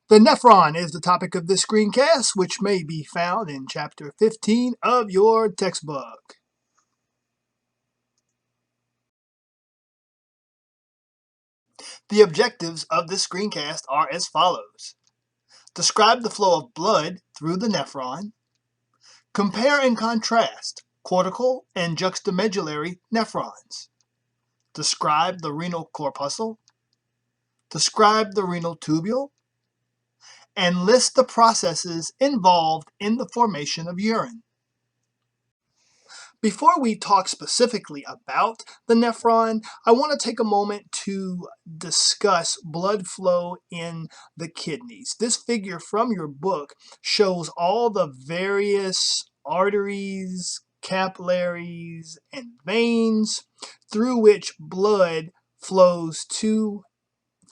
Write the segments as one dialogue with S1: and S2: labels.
S1: The nephron is the topic of this screencast, which may be found in chapter 15 of your textbook. The objectives of this screencast are as follows. Describe the flow of blood through the nephron. Compare and contrast cortical and juxtamedullary nephrons. Describe the renal corpuscle. Describe the renal tubule. And list the processes involved in the formation of urine. Before we talk specifically about the nephron, I want to take a moment to discuss blood flow in the kidneys. This figure from your book shows all the various arteries, capillaries, and veins through which blood flows to,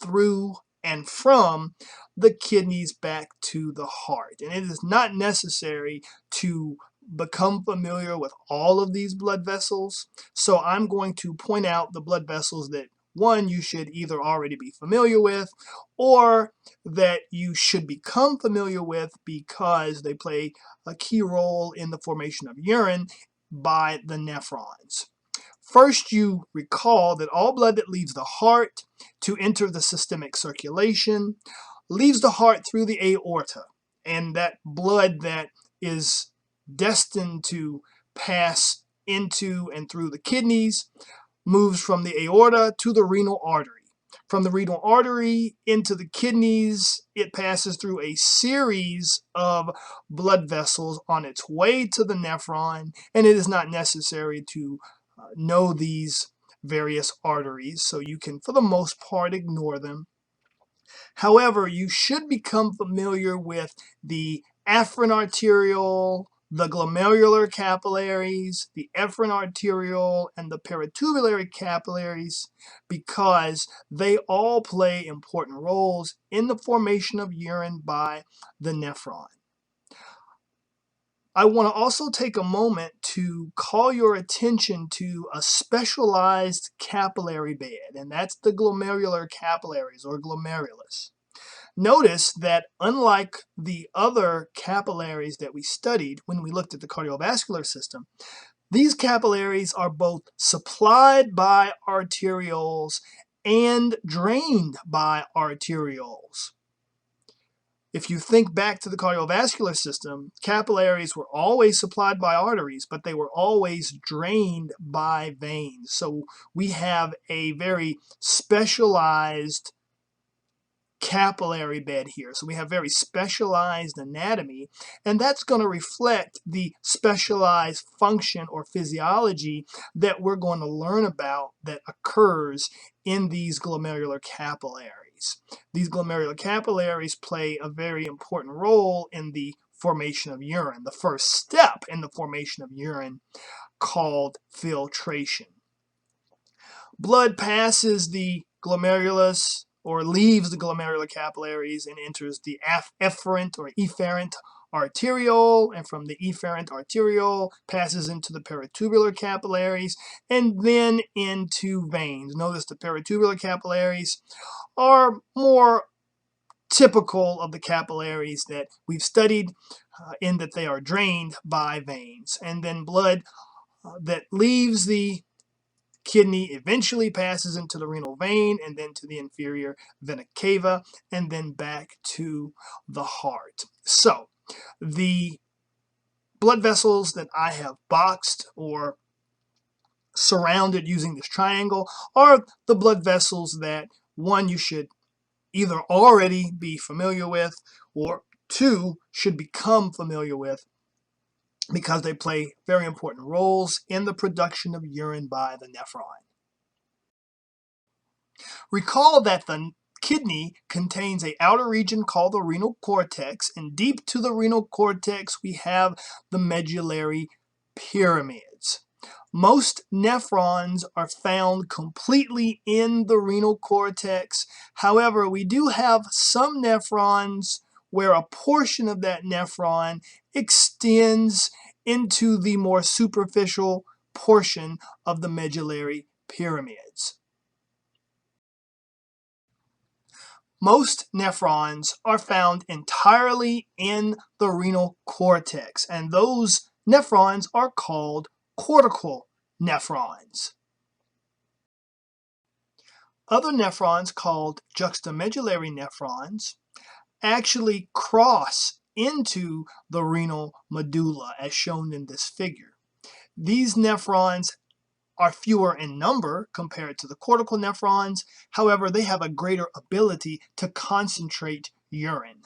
S1: through, and from the kidneys back to the heart. And it is not necessary to become familiar with all of these blood vessels, so I'm going to point out the blood vessels that one, you should either already be familiar with or that you should become familiar with because they play a key role in the formation of urine by the nephrons. First, you recall that all blood that leaves the heart to enter the systemic circulation leaves the heart through the aorta, and that blood that is destined to pass into and through the kidneys moves from the aorta to the renal artery. From the renal artery into the kidneys, it passes through a series of blood vessels on its way to the nephron, and it is not necessary to know these various arteries, so you can, for the most part, ignore them. However, you should become familiar with the afferent arteriole, the glomerular capillaries, the efferent arteriole, and the peritubulary capillaries because they all play important roles in the formation of urine by the nephron. I want to also take a moment to call your attention to a specialized capillary bed, and that's the glomerular capillaries or glomerulus. Notice that unlike the other capillaries that we studied when we looked at the cardiovascular system, these capillaries are both supplied by arterioles and drained by arterioles. If you think back to the cardiovascular system, capillaries were always supplied by arteries, but they were always drained by veins. So we have a very specialized capillary bed here. So we have very specialized anatomy, and that's going to reflect the specialized function or physiology that we're going to learn about that occurs in these glomerular capillaries. These glomerular capillaries play a very important role in the formation of urine, the first step in the formation of urine called filtration. Blood passes the glomerulus or leaves the glomerular capillaries and enters the efferent or efferent arteriole, and from the efferent arteriole passes into the peritubular capillaries and then into veins. Notice the peritubular capillaries are more typical of the capillaries that we've studied in that they are drained by veins, and then blood that leaves the kidney eventually passes into the renal vein and then to the inferior vena cava and then back to the heart. So the blood vessels that I have boxed or surrounded using this triangle are the blood vessels that, one, you should either already be familiar with, or two, should become familiar with because they play very important roles in the production of urine by the nephron. Recall that the kidney contains an outer region called the renal cortex, and deep to the renal cortex we have the medullary pyramids. Most nephrons are found completely in the renal cortex. However, we do have some nephrons where a portion of that nephron extends into the more superficial portion of the medullary pyramids. Most nephrons are found entirely in the renal cortex, and those nephrons are called cortical nephrons. Other nephrons, called juxtamedullary nephrons, actually cross into the renal medulla, as shown in this figure. These nephrons are fewer in number compared to the cortical nephrons. However, they have a greater ability to concentrate urine.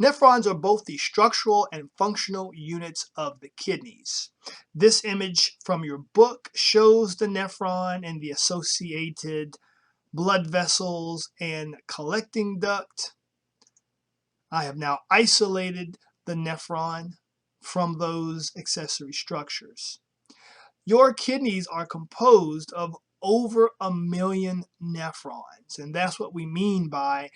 S1: Nephrons are both the structural and functional units of the kidneys. This image from your book shows the nephron and the associated blood vessels and collecting duct. I have now isolated the nephron from those accessory structures. Your kidneys are composed of over 1 million nephrons, and that's what we mean by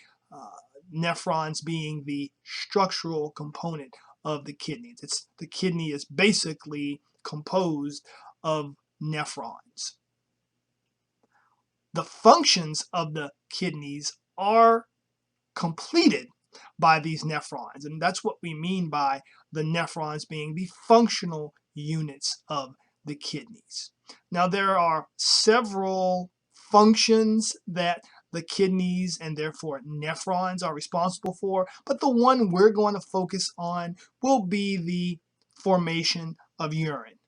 S1: nephrons being the structural component of the kidneys. The kidney is basically composed of nephrons. The functions of the kidneys are completed by these nephrons, and that's what we mean by the nephrons being the functional units of the kidneys. Now, there are several functions that the kidneys and therefore nephrons are responsible for, but the one we're going to focus on will be the formation of urine.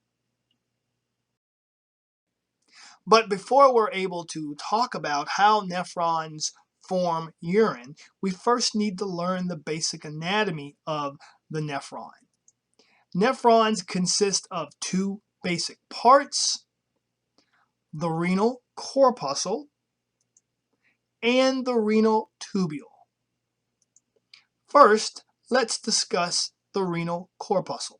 S1: But before we're able to talk about how nephrons form urine, we first need to learn the basic anatomy of the nephron. Nephrons consist of two basic parts: the renal corpuscle and the renal tubule. First, let's discuss the renal corpuscle.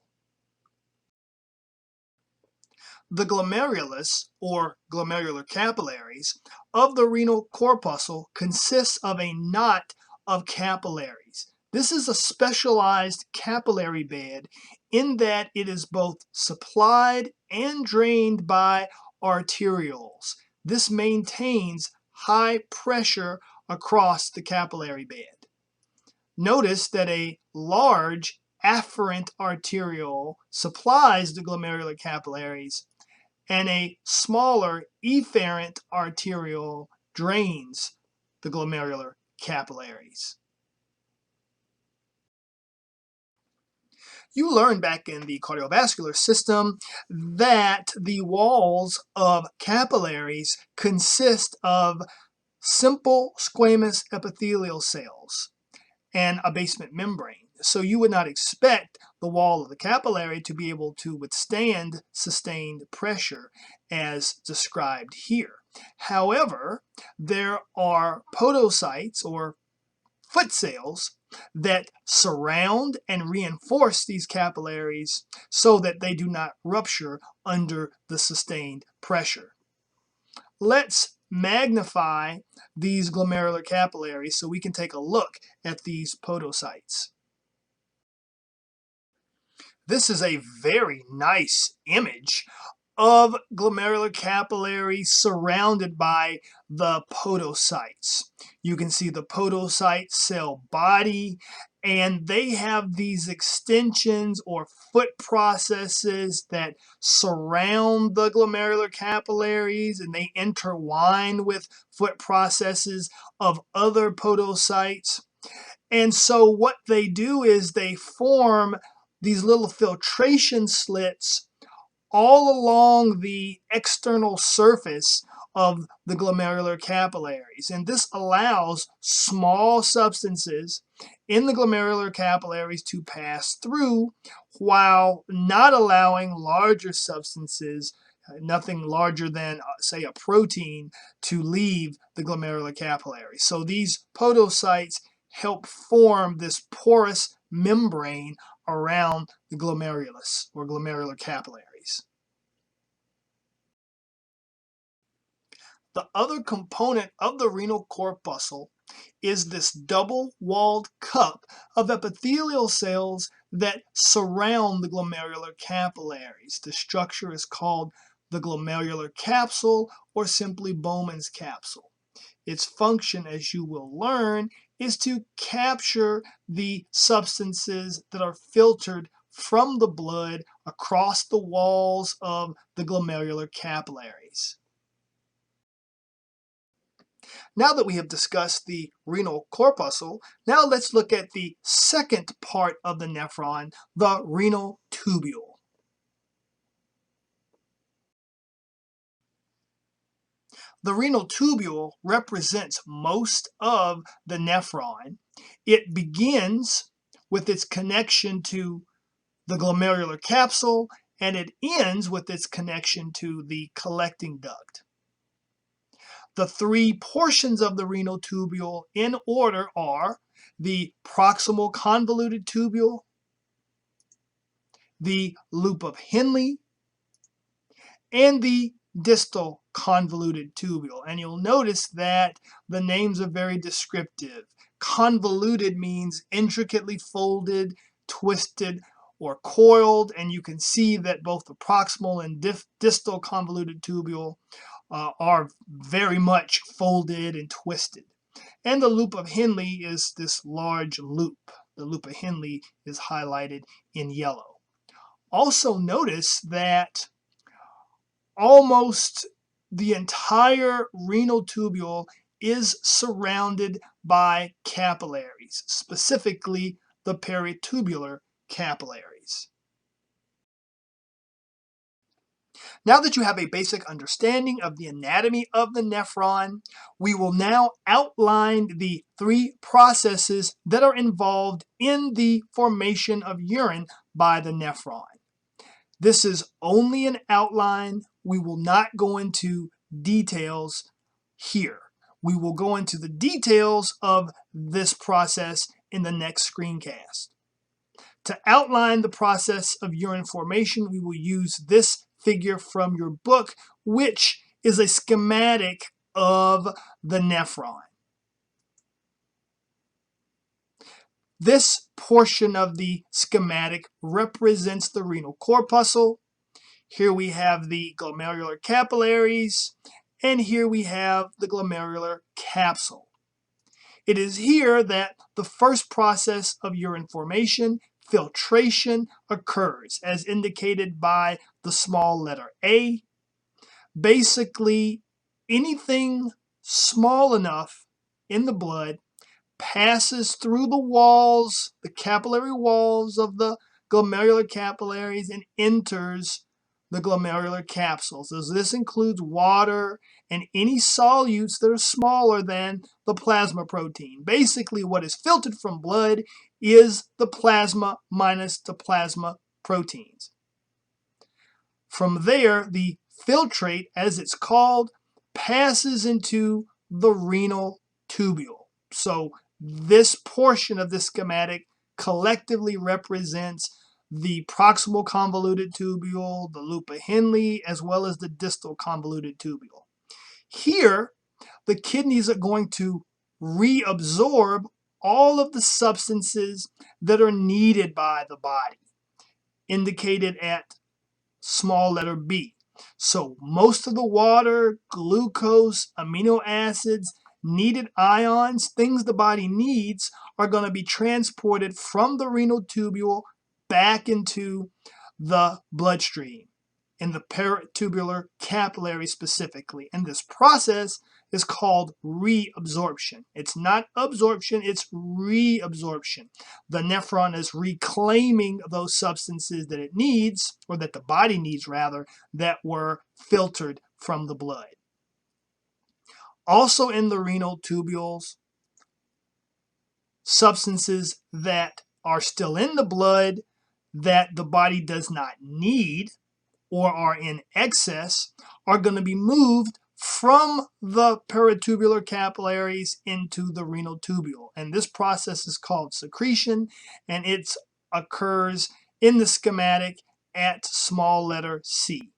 S1: The glomerulus, or glomerular capillaries, of the renal corpuscle consists of a knot of capillaries. This is a specialized capillary bed in that it is both supplied and drained by arterioles. This maintains high pressure across the capillary bed. Notice that a large afferent arteriole supplies the glomerular capillaries, and a smaller efferent arteriole drains the glomerular capillaries. You learned back in the cardiovascular system that the walls of capillaries consist of simple squamous epithelial cells and a basement membrane. So you would not expect the wall of the capillary to be able to withstand sustained pressure as described here. However, there are podocytes, or foot cells, that surround and reinforce these capillaries so that they do not rupture under the sustained pressure. Let's magnify these glomerular capillaries so we can take a look at these podocytes. This is a very nice image of glomerular capillaries surrounded by the podocytes. You can see the podocyte cell body, and they have these extensions or foot processes that surround the glomerular capillaries, and they intertwine with foot processes of other podocytes. And so what they do is they form these little filtration slits all along the external surface of the glomerular capillaries, and this allows small substances in the glomerular capillaries to pass through while not allowing larger substances, nothing larger than say a protein, to leave the glomerular capillaries. So these podocytes help form this porous membrane around the glomerulus, or glomerular capillaries. The other component of the renal corpuscle is this double-walled cup of epithelial cells that surround the glomerular capillaries. The structure is called the glomerular capsule, or simply Bowman's capsule. Its function, as you will learn, is to capture the substances that are filtered from the blood across the walls of the glomerular capillaries. Now that we have discussed the renal corpuscle, now let's look at the second part of the nephron, the renal tubule. The renal tubule represents most of the nephron. It begins with its connection to the glomerular capsule, and it ends with its connection to the collecting duct. The three portions of the renal tubule in order are the proximal convoluted tubule, the loop of Henle, and the distal convoluted tubule. And you'll notice that the names are very descriptive. Convoluted means intricately folded, twisted, or coiled, and you can see that both the proximal and distal convoluted tubule are very much folded and twisted. And the loop of Henle is this large loop. The loop of Henle is highlighted in yellow. Also notice that almost the entire renal tubule is surrounded by capillaries, specifically the peritubular capillaries. Now that you have a basic understanding of the anatomy of the nephron, we will now outline the three processes that are involved in the formation of urine by the nephron. This is only an outline. We will not go into details here. We will go into the details of this process in the next screencast. To outline the process of urine formation, we will use this figure from your book, which is a schematic of the nephron. This portion of the schematic represents the renal corpuscle. Here we have the glomerular capillaries, and here we have the glomerular capsule. It is here that the first process of urine formation, filtration, occurs, as indicated by the small letter A. Basically, anything small enough in the blood passes through the walls, the capillary walls of the glomerular capillaries, and enters the glomerular capsules. So this includes water and any solutes that are smaller than the plasma protein. Basically, what is filtered from blood is the plasma minus the plasma proteins. From there, the filtrate, as it's called, passes into the renal tubule. So this portion of the schematic collectively represents the proximal convoluted tubule, the loop of Henle, as well as the distal convoluted tubule. Here, the kidneys are going to reabsorb all of the substances that are needed by the body, indicated at small letter B. So most of the water, glucose, amino acids, needed ions, things the body needs, are going to be transported from the renal tubule back into the bloodstream, in the peritubular capillary specifically. And this process is called reabsorption. It's not absorption, it's reabsorption. The nephron is reclaiming those substances that it needs, or that the body needs rather, that were filtered from the blood. Also in the renal tubules, substances that are still in the blood that the body does not need or are in excess are going to be moved from the peritubular capillaries into the renal tubule. And this process is called secretion, and it occurs in the schematic at small letter C.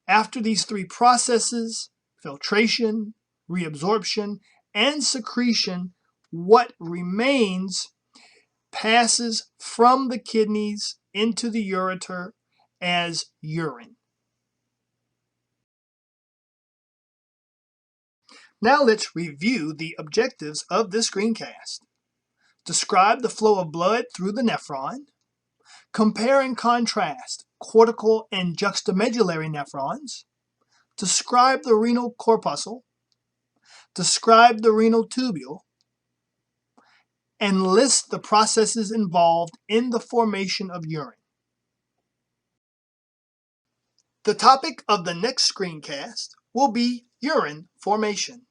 S1: After these three processes, filtration, reabsorption, and secretion, what remains passes from the kidneys into the ureter as urine. Now let's review the objectives of this screencast. Describe the flow of blood through the nephron. Compare and contrast cortical and juxtamedullary nephrons. Describe the renal corpuscle. Describe the renal tubule. And list the processes involved in the formation of urine. The topic of the next screencast will be urine formation.